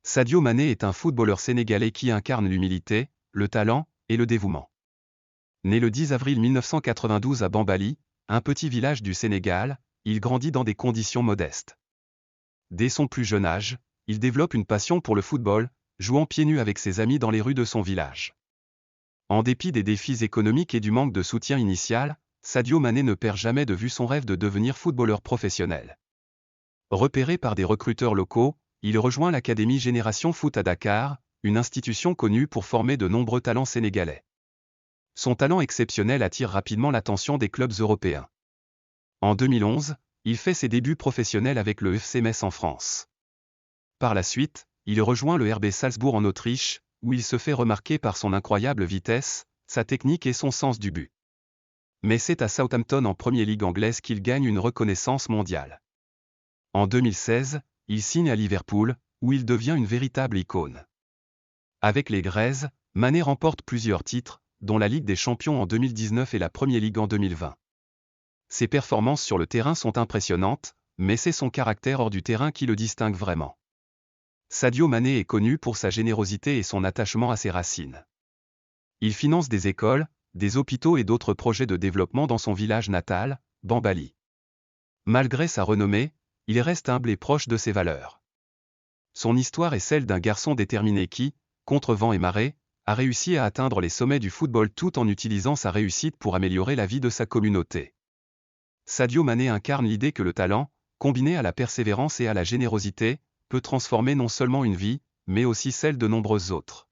Sadio Mané est un footballeur sénégalais qui incarne l'humilité, le talent et le dévouement. Né le 10 avril 1992 à Bambali, un petit village du Sénégal, il grandit dans des conditions modestes. Dès son plus jeune âge, il développe une passion pour le football, jouant pieds nus avec ses amis dans les rues de son village. En dépit des défis économiques et du manque de soutien initial, Sadio Mané ne perd jamais de vue son rêve de devenir footballeur professionnel. Repéré par des recruteurs locaux, il rejoint l'Académie Génération Foot à Dakar, une institution connue pour former de nombreux talents sénégalais. Son talent exceptionnel attire rapidement l'attention des clubs européens. En 2011, il fait ses débuts professionnels avec le FC Metz en France. Par la suite, il rejoint le RB Salzbourg en Autriche, où il se fait remarquer par son incroyable vitesse, sa technique et son sens du but. Mais c'est à Southampton en Premier League anglaise qu'il gagne une reconnaissance mondiale. En 2016, il signe à Liverpool, où il devient une véritable icône. Avec les Glazes, Mané remporte plusieurs titres, dont la Ligue des Champions en 2019 et la Premier League en 2020. Ses performances sur le terrain sont impressionnantes, mais c'est son caractère hors du terrain qui le distingue vraiment. Sadio Mané est connu pour sa générosité et son attachement à ses racines. Il finance des écoles, des hôpitaux et d'autres projets de développement dans son village natal, Bambali. Malgré sa renommée, il reste humble et proche de ses valeurs. Son histoire est celle d'un garçon déterminé qui, contre vent et marée, a réussi à atteindre les sommets du football tout en utilisant sa réussite pour améliorer la vie de sa communauté. Sadio Mané incarne l'idée que le talent, combiné à la persévérance et à la générosité, peut transformer non seulement une vie, mais aussi celle de nombreuses autres.